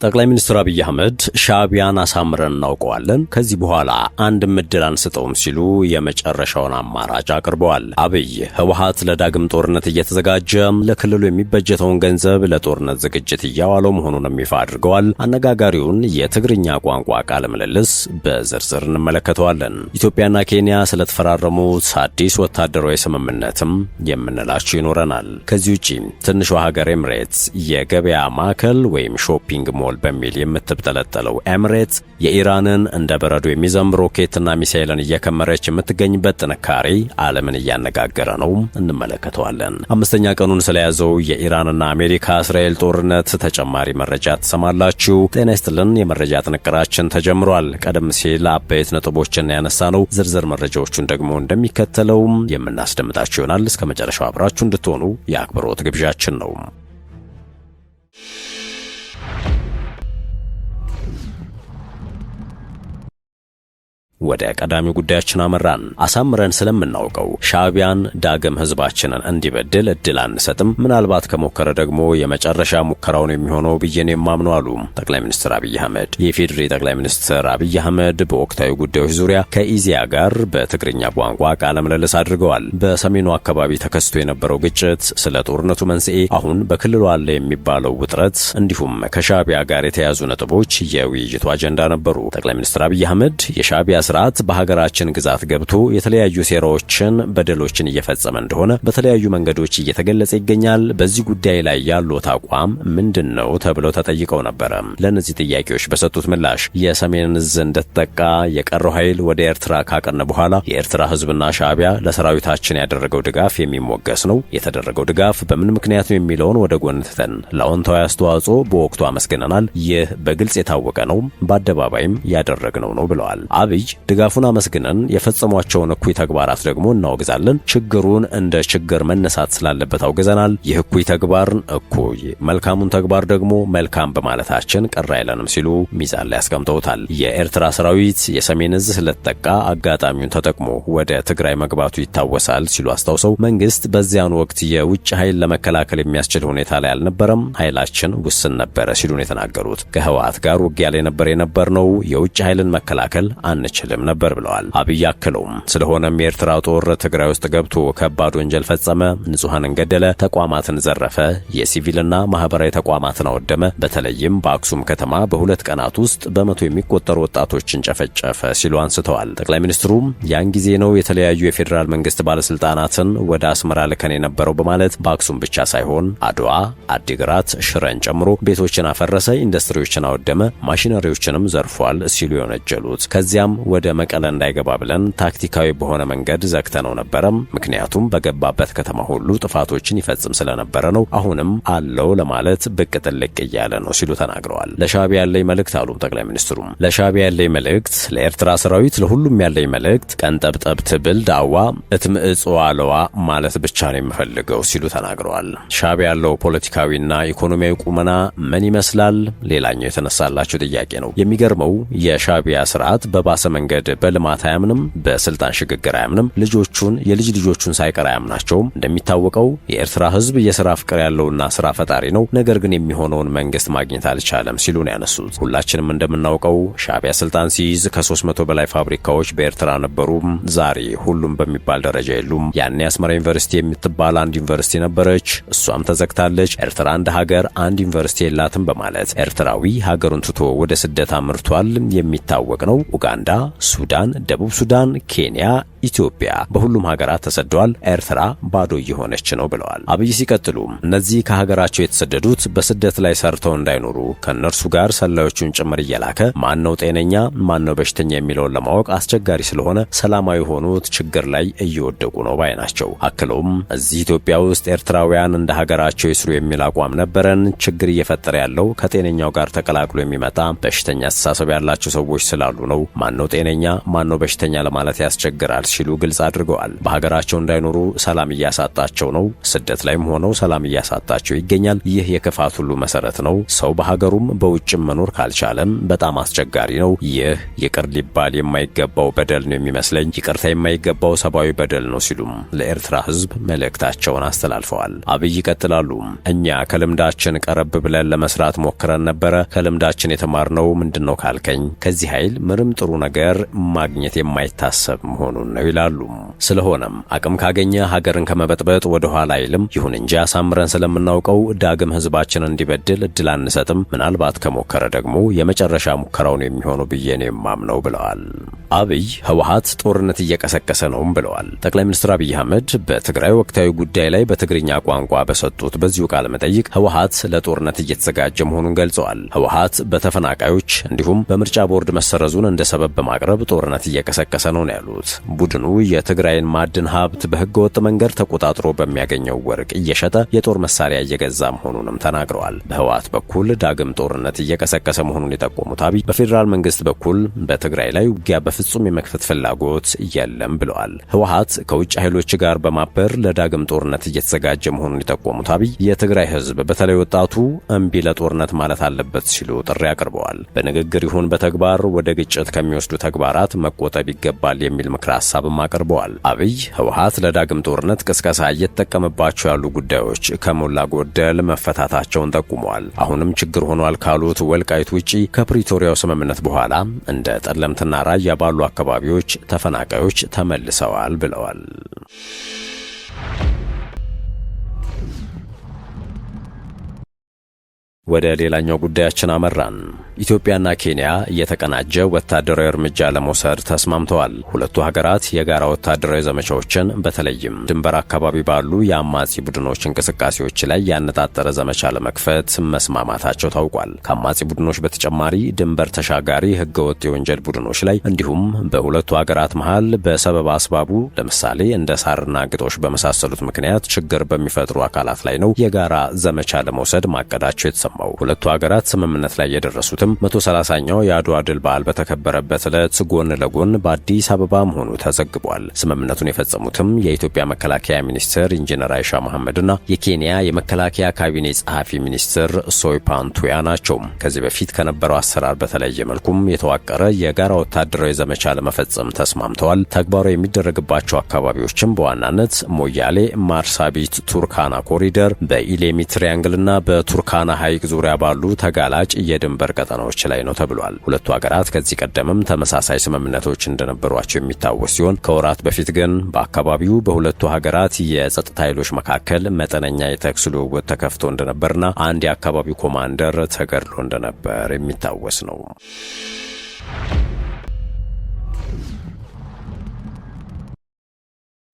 ጠቅላይ ሚኒስትር አብይ አህመድ ሻዕቢያን አሳምረን እናውቀዋለን፣ ከዚህ በኋላ አንድም ዕድል አንሰጠውም ሲሉ የመጨረሻውን አማራጭ አቅርበዋል። አብይ ህወሓት ለዳግም ጦርነት እየተዘጋጀ ለክልሉ የሚበጀተውን ገንዘብ ለጦርነት ዝግጅት እያዋለው መሆኑንም ይፋ አድርገዋል። አነጋጋሪውን የትግርኛ ቋንቋ ቃለ ምልልስ በዝርዝር እንመለከተዋለን። ኢትዮጵያና ኬንያ ስለተፈራረሙት አዲስ ወታደራዊ ስምምነትም የምንላችሁ ይኖረናል። ከዚህ ውጪ ትንሿ ሀገር ኤምሬትስ የገበያ ማዕከል ወይም ሾፒንግ ሞል በሚል የምትብጠለጠለው ኤምሬትስ የኢራንን እንደ በረዶ የሚዘንብ ሮኬትና ሚሳኤልን እየከመረች የምትገኝበት ጥንካሬ ዓለምን እያነጋገረ ነው። እንመለከተዋለን። አምስተኛ ቀኑን ስለያዘው የኢራንና አሜሪካ እስራኤል ጦርነት ተጨማሪ መረጃ ትሰማላችሁ። ጤና ይስጥልን። የመረጃ ጥንቅራችን ተጀምሯል። ቀደም ሲል አበይት ነጥቦችን ያነሳ ነው። ዝርዝር መረጃዎቹን ደግሞ እንደሚከተለው የምናስደምጣችሁ ይሆናል። እስከ መጨረሻው አብራችሁ እንድትሆኑ የአክብሮት ግብዣችን ነው። ወደ ቀዳሚው ጉዳያችን አመራን። አሳምረን ስለምናውቀው ሻዕቢያን ዳግም ህዝባችንን እንዲበድል እድል አንሰጥም፣ ምናልባት ከሞከረ ደግሞ የመጨረሻ ሙከራውን የሚሆነው ብዬን የማምነው አሉ ጠቅላይ ሚኒስትር አብይ አህመድ። የፌዴሪ ጠቅላይ ሚኒስትር አብይ አህመድ በወቅታዊ ጉዳዮች ዙሪያ ከኢዜአ ጋር በትግርኛ ቋንቋ ቃለ ምልልስ አድርገዋል። በሰሜኑ አካባቢ ተከስቶ የነበረው ግጭት፣ ስለ ጦርነቱ መንስኤ፣ አሁን በክልሉ አለ የሚባለው ውጥረት እንዲሁም ከሻዕቢያ ጋር የተያዙ ነጥቦች የውይይቱ አጀንዳ ነበሩ። ጠቅላይ ሚኒስትር አብይ አህመድ የሻዕቢያ ስርዓት በሀገራችን ግዛት ገብቶ የተለያዩ ሴራዎችን፣ በደሎችን እየፈጸመ እንደሆነ በተለያዩ መንገዶች እየተገለጸ ይገኛል። በዚህ ጉዳይ ላይ ያሉት አቋም ምንድነው ተብለው ተጠይቀው ነበረ። ለነዚህ ጥያቄዎች በሰጡት ምላሽ የሰሜን ዕዝ እንደተጠቃ የቀረው ኃይል ወደ ኤርትራ ካቀነ በኋላ የኤርትራ ህዝብና ሻዕቢያ ለሰራዊታችን ያደረገው ድጋፍ የሚሞገስ ነው። የተደረገው ድጋፍ በምን ምክንያት ነው የሚለውን ወደ ጎን ትተን ለአዎንታዊ አስተዋጽኦ በወቅቱ አመስግነናል። ይህ በግልጽ የታወቀ ነው፣ በአደባባይም ያደረግነው ነው ብለዋል። አብይ ድጋፉን አመስግነን የፈጸሟቸውን እኩይ ተግባራት ደግሞ እናወግዛለን። ችግሩን እንደ ችግር መነሳት ስላለበት አውግዘናል። ይህ እኩይ ተግባርን እኩይ፣ መልካሙን ተግባር ደግሞ መልካም በማለታችን ቅር አይለንም ሲሉ ሚዛን ላይ አስቀምጠውታል። የኤርትራ ሰራዊት የሰሜን ዕዝ ስለተጠቃ አጋጣሚውን ተጠቅሞ ወደ ትግራይ መግባቱ ይታወሳል ሲሉ አስታውሰው መንግስት በዚያን ወቅት የውጭ ኃይል ለመከላከል የሚያስችል ሁኔታ ላይ አልነበረም፣ ኃይላችን ውስን ነበረ ሲሉ ነው የተናገሩት። ከህወሓት ጋር ውጊያ ላይ የነበርነው የውጭ ኃይልን መከላከል አንችልም ነበር ብለዋል። አብይ አክለውም ስለሆነም የኤርትራ ጦር ትግራይ ውስጥ ገብቶ ከባድ ወንጀል ፈጸመ፣ ንጹሃንን ገደለ፣ ተቋማትን ዘረፈ፣ የሲቪልና ማህበራዊ ተቋማትን አወደመ፣ በተለይም በአክሱም ከተማ በሁለት ቀናት ውስጥ በመቶ የሚቆጠሩ ወጣቶችን ጨፈጨፈ ሲሉ አንስተዋል። ጠቅላይ ሚኒስትሩም ያን ጊዜ ነው የተለያዩ የፌዴራል መንግስት ባለስልጣናትን ወደ አስመራ ልከን የነበረው በማለት በአክሱም ብቻ ሳይሆን አድዋ፣ አዲግራት፣ ሽረን ጨምሮ ቤቶችን አፈረሰ፣ ኢንዱስትሪዎችን አወደመ፣ ማሽነሪዎችንም ዘርፏል ሲሉ የወነጀሉት ከዚያም ወደ መቀለ እንዳይገባ ብለን ታክቲካዊ በሆነ መንገድ ዘግተነው ነበረም። ምክንያቱም በገባበት ከተማ ሁሉ ጥፋቶችን ይፈጽም ስለነበረ ነው። አሁንም አለው ለማለት ብቅ ጥልቅ እያለ ነው ሲሉ ተናግረዋል። ለሻዕቢያ ያለኝ መልእክት አሉ ጠቅላይ ሚኒስትሩም ለሻዕቢያ ያለኝ መልእክት፣ ለኤርትራ ሰራዊት፣ ለሁሉም ያለኝ መልእክት ቀንጠብጠብ ትብል ዳዋ እትምዕጽዋ አለዋ ማለት ብቻ ነው የምፈልገው ሲሉ ተናግረዋል። ሻዕቢያ ያለው ፖለቲካዊና ኢኮኖሚያዊ ቁመና ምን ይመስላል? ሌላኛው የተነሳላቸው ጥያቄ ነው። የሚገርመው የሻዕቢያ ስርዓት በባሰ መንገድ በልማት አያምንም፣ በስልጣን ሽግግር አያምንም፣ ልጆቹን የልጅ ልጆቹን ሳይቀር አያምናቸውም። እንደሚታወቀው የኤርትራ ህዝብ የሥራ ፍቅር ያለውና ስራ ፈጣሪ ነው። ነገር ግን የሚሆነውን መንግስት ማግኘት አልቻለም ሲሉ ነው ያነሱት። ሁላችንም እንደምናውቀው ሻዕቢያ ስልጣን ሲይዝ ከ300 በላይ ፋብሪካዎች በኤርትራ ነበሩ። ዛሬ ሁሉም በሚባል ደረጃ የሉም። ያኔ አስመራ ዩኒቨርሲቲ የምትባል አንድ ዩኒቨርሲቲ ነበረች፣ እሷም ተዘግታለች። ኤርትራ እንደ ሀገር አንድ ዩኒቨርሲቲ የላትም በማለት ኤርትራዊ ሀገሩን ትቶ ወደ ስደት አምርቷል የሚታወቅ ነው። ኡጋንዳ፣ ሱዳን፣ ደቡብ ሱዳን፣ ኬንያ፣ ኢትዮጵያ በሁሉም ሀገራት ተሰደዋል። ኤርትራ ባዶ እየሆነች ነው ብለዋል። አብይ ሲቀጥሉ እነዚህ ከሀገራቸው የተሰደዱት በስደት ላይ ሰርተው እንዳይኖሩ ከነርሱ ጋር ሰላዮቹን ጭምር እየላከ ማነው ጤነኛ ማነው በሽተኛ የሚለውን ለማወቅ አስቸጋሪ ስለሆነ ሰላማዊ ሆኑት ችግር ላይ እየወደቁ ነው ባይ ናቸው። አክለውም እዚህ ኢትዮጵያ ውስጥ ኤርትራውያን እንደ ሀገራቸው ይስሩ የሚል አቋም ነበረን። ችግር እየፈጠረ ያለው ከጤነኛው ጋር ተቀላቅሎ የሚመጣ በሽተኛ አስተሳሰብ ያላቸው ሰዎች ስላሉ ነው። ማነው ጤነኛ ማነው በሽተኛ ለማለት ያስቸግራል ሲሉ ግልጽ አድርገዋል። በሀገራቸው እንዳይኖሩ ሰላም እያሳጣቸው ነው። ስደት ላይም ሆነው ሰላም እያሳጣቸው ይገኛል። ይህ የክፋት ሁሉ መሰረት ነው። ሰው በሀገሩም በውጭም መኖር ካልቻለም በጣም አስቸጋሪ ነው። ይህ ይቅር ሊባል የማይገባው በደል ነው የሚመስለኝ። ይቅርታ የማይገባው ሰብአዊ በደል ነው ሲሉም ለኤርትራ ሕዝብ መልእክታቸውን አስተላልፈዋል። አብይ ይቀጥላሉ። እኛ ከልምዳችን ቀረብ ብለን ለመስራት ሞክረን ነበረ። ከልምዳችን የተማርነው ምንድነው ካልከኝ ከዚህ ኃይል ምንም ጥሩ ነገር ማግኘት የማይታሰብ መሆኑን ነው ይላሉ። ስለሆነም አቅም ካገኘ ሀገርን ከመበጥበጥ ወደ ኋላ አይልም። ይሁን እንጂ አሳምረን ስለምናውቀው ዳግም ህዝባችን እንዲበድል እድል አንሰጥም። ምናልባት ከሞከረ ደግሞ የመጨረሻ ሙከራው ነው የሚሆነው ብዬ ነው የማምነው ብለዋል። አብይ ህወሓት ጦርነት እየቀሰቀሰ ነውም ብለዋል። ጠቅላይ ሚኒስትር አብይ አህመድ በትግራይ ወቅታዊ ጉዳይ ላይ በትግርኛ ቋንቋ በሰጡት በዚሁ ቃለ መጠይቅ ህወሓት ለጦርነት እየተዘጋጀ መሆኑን ገልጸዋል። ህወሓት በተፈናቃዮች እንዲሁም በምርጫ ቦርድ መሰረዙን እንደ ሰበብ በማቅረብ ጦርነት እየቀሰቀሰ ነው ያሉት ቡድኑ የትግራይን ማዕድን ሀብት በህገወጥ መንገድ ተቆጣጥሮ በሚያገኘው ወርቅ እየሸጠ የጦር መሳሪያ እየገዛ መሆኑንም ተናግረዋል። በህወሓት በኩል ዳግም ጦርነት እየቀሰቀሰ መሆኑን የጠቆሙት አብይ በፌዴራል መንግስት በኩል በትግራይ ላይ ውጊያ በፍጹም የመክፈት ፍላጎት የለም ብለዋል። ህወሓት ከውጭ ኃይሎች ጋር በማበር ለዳግም ጦርነት እየተዘጋጀ መሆኑን የጠቆሙት አብይ የትግራይ ህዝብ በተለይ ወጣቱ እምቢ ለጦርነት ማለት አለበት ሲሉ ጥሪ አቅርበዋል። በንግግር ይሁን በተግባር ወደ ግጭት ከሚወስዱ ተግባራት መቆጠብ ይገባል የሚል ምክረ ሐሳብም አቅርበዋል። አብይ ህወሓት ለዳግም ጦርነት ቅስቀሳ እየተጠቀመባቸው ያሉ ጉዳዮች ከሞላ ጎደል መፈታታቸውን ጠቁመዋል። አሁንም ችግር ሆኗል ካሉት ወልቃይት ውጪ ከፕሪቶሪያው ስምምነት በኋላ እንደ ጠለምትና ራያ ባሉ አካባቢዎች ተፈናቃዮች ተመልሰዋል ብለዋል። ወደ ሌላኛው ጉዳያችን አመራን። ኢትዮጵያና ኬንያ የተቀናጀ ወታደራዊ እርምጃ ለመውሰድ ተስማምተዋል። ሁለቱ ሀገራት የጋራ ወታደራዊ ዘመቻዎችን በተለይም ድንበር አካባቢ ባሉ የአማጺ ቡድኖች እንቅስቃሴዎች ላይ ያነጣጠረ ዘመቻ ለመክፈት መስማማታቸው ታውቋል። ከአማጺ ቡድኖች በተጨማሪ ድንበር ተሻጋሪ ህገወጥ የወንጀል ቡድኖች ላይ እንዲሁም በሁለቱ ሀገራት መሃል በሰበብ አስባቡ ለምሳሌ እንደ ሳርና ግጦሽ በመሳሰሉት ምክንያት ችግር በሚፈጥሩ አካላት ላይ ነው የጋራ ዘመቻ ለመውሰድ ማቀዳቸው የተሰማው። ሁለቱ ሀገራት ስምምነት ላይ የደረሱትም 130ኛው የአድዋ ድል በዓል በተከበረበት ዕለት ጎን ለጎን በአዲስ አበባ መሆኑ ተዘግቧል። ስምምነቱን የፈጸሙትም የኢትዮጵያ መከላከያ ሚኒስትር ኢንጂነር አይሻ መሐመድና የኬንያ የመከላከያ ካቢኔ ጸሐፊ ሚኒስትር ሶይፓን ቱያ ናቸው። ከዚህ በፊት ከነበረው አሰራር በተለየ መልኩም የተዋቀረ የጋራ ወታደራዊ ዘመቻ ለመፈጸም ተስማምተዋል። ተግባራዊ የሚደረግባቸው አካባቢዎችም በዋናነት ሞያሌ፣ ማርሳቢት፣ ቱርካና ኮሪደር፣ በኢሌሚ ትሪያንግልና በቱርካና ሐይቅ ዙሪያ ባሉ ተጋላጭ የድንበር ቀጠናዎች ላይ ነው ተብሏል። ሁለቱ ሀገራት ከዚህ ቀደምም ተመሳሳይ ስምምነቶች እንደነበሯቸው የሚታወስ ሲሆን ከወራት በፊት ግን በአካባቢው በሁለቱ ሀገራት የጸጥታ ኃይሎች መካከል መጠነኛ የተኩስ ልውውጥ ተከፍቶ እንደነበርና አንድ የአካባቢው ኮማንደር ተገድሎ እንደነበር የሚታወስ ነው።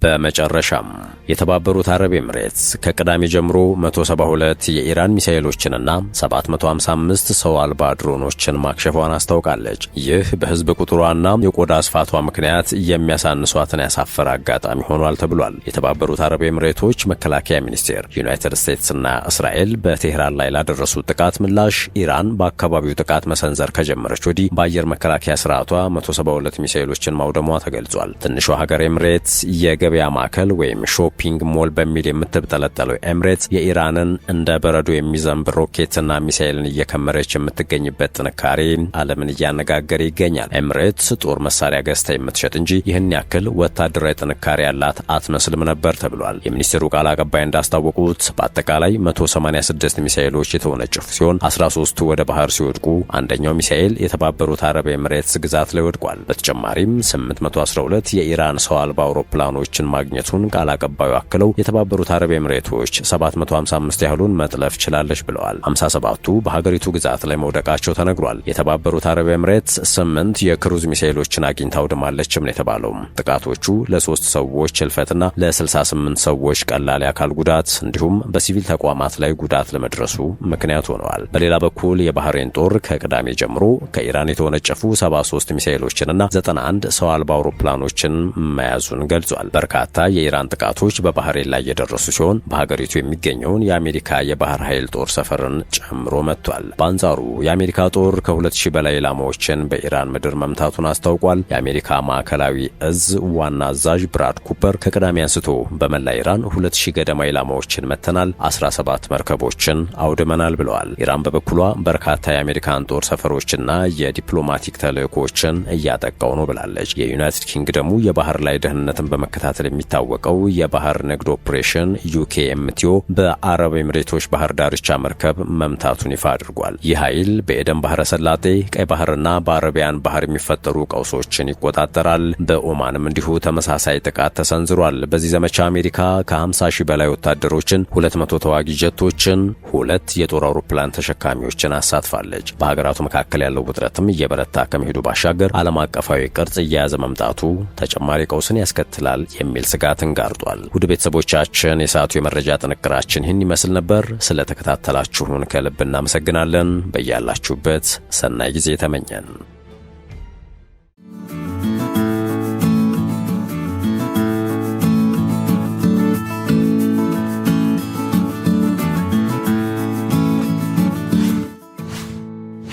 በመጨረሻም የተባበሩት አረብ ኤምሬትስ ከቅዳሜ ጀምሮ 172 የኢራን ሚሳኤሎችንና 755 ሰው አልባ ድሮኖችን ማክሸፏን አስታውቃለች። ይህ በህዝብ ቁጥሯና የቆዳ ስፋቷ ምክንያት የሚያሳንሷትን ያሳፈረ አጋጣሚ ሆኗል ተብሏል። የተባበሩት አረብ ኤምሬቶች መከላከያ ሚኒስቴር ዩናይትድ ስቴትስና እስራኤል በቴህራን ላይ ላደረሱት ጥቃት ምላሽ ኢራን በአካባቢው ጥቃት መሰንዘር ከጀመረች ወዲህ በአየር መከላከያ ስርዓቷ 172 ሚሳኤሎችን ማውደሟ ተገልጿል። ትንሿ ሀገር ኤምሬትስ የገበያ ማዕከል ወይም ሾፒንግ ሞል በሚል የምትጠለጠለው ኤምሬትስ የኢራንን እንደ በረዶ የሚዘንብ ሮኬትና ሚሳኤልን እየከመረች የምትገኝበት ጥንካሬ ዓለምን እያነጋገረ ይገኛል። ኤምሬትስ ጦር መሳሪያ ገዝታ የምትሸጥ እንጂ ይህን ያክል ወታደራዊ ጥንካሬ ያላት አትመስልም ነበር ተብሏል። የሚኒስቴሩ ቃል አቀባይ እንዳስታወቁት በአጠቃላይ 186 ሚሳኤሎች የተወነጨፉ ሲሆን 13ቱ ወደ ባህር ሲወድቁ አንደኛው ሚሳኤል የተባበሩት አረብ ኤምሬትስ ግዛት ላይ ወድቋል። በተጨማሪም 812 የኢራን ሰው አልባ አውሮፕላኖችን ማግኘቱን ቃል አቀባዩ አክለው የተባበሩት አረብ ኤምሬቶች 755 ያህሉን መጥለፍ ችላለች ብለዋል። 57ቱ በሀገሪቱ ግዛት ላይ መውደቃቸው ተነግሯል። የተባበሩት አረብ ኤምሬትስ 8 የክሩዝ ሚሳኤሎችን አግኝታ አውድማለችም ነው የተባለው። ጥቃቶቹ ለ3 ሰዎች ህልፈትና ለ68 ሰዎች ቀላል የአካል ጉዳት እንዲሁም በሲቪል ተቋማት ላይ ጉዳት ለመድረሱ ምክንያት ሆነዋል። በሌላ በኩል የባህሬን ጦር ከቅዳሜ ጀምሮ ከኢራን የተወነጨፉ 73 ሚሳኤሎችንና 91 ሰው አልባ አውሮፕላኖችን መያዙን ገልጿል። በርካታ የኢራን ጥቃቶች በባህሬን ላይ የደረሱ ሲሆን በሀገሪቱ የሚገኘውን የአሜሪካ የባህር ኃይል ጦር ሰፈርን ጨምሮ መጥቷል። በአንጻሩ የአሜሪካ ጦር ከ2000 በላይ ኢላማዎችን በኢራን ምድር መምታቱን አስታውቋል። የአሜሪካ ማዕከላዊ እዝ ዋና አዛዥ ብራድ ኩፐር ከቅዳሜ አንስቶ በመላ ኢራን 2000 ገደማ ኢላማዎችን መተናል፣ 17 መርከቦችን አውድመናል ብለዋል። ኢራን በበኩሏ በርካታ የአሜሪካን ጦር ሰፈሮችና የዲፕሎማቲክ ተልእኮችን እያጠቃው ነው ብላለች። የዩናይትድ ኪንግደሙ የባህር ላይ ደህንነትን በመከታተል የሚታወቀው የባህር ንግድ ኦፕሬሽን ዩኬኤምቲኦ በአረብ ኤምሬቶች ባህር ዳርቻ መርከብ መምታቱን ይፋ አድርጓል። ይህ ኃይል በኤደን ባህረ ሰላጤ፣ ቀይ ባህርና በአረቢያን ባህር የሚፈጠሩ ቀውሶችን ይቆጣጠራል። በኦማንም እንዲሁ ተመሳሳይ ጥቃት ተሰንዝሯል። በዚህ ዘመቻ አሜሪካ ከ50 ሺህ በላይ ወታደሮችን፣ 200 ተዋጊ ጀቶችን፣ 2 የጦር አውሮፕላን ተሸካሚዎችን አሳትፋለች። በሀገራቱ መካከል ያለው ውጥረትም እየበረታ ከመሄዱ ባሻገር ዓለም አቀፋዊ ቅርጽ እየያዘ መምጣቱ ተጨማሪ ቀውስን ያስከትላል የሚል ስጋትን ጋርጧል። ውድ ቤተሰቦቻችን የሰዓቱ የመረጃ ጥንቅራችን ይህን ይመስል ነበር። ስለተከታተላችሁን ከልብ እናመሰግናለን። በያላችሁበት ሰናይ ጊዜ ተመኘን።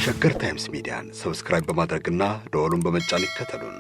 ሸገር ታይምስ ሚዲያን ሰብስክራይብ በማድረግና ደወሉን በመጫን ይከተሉን።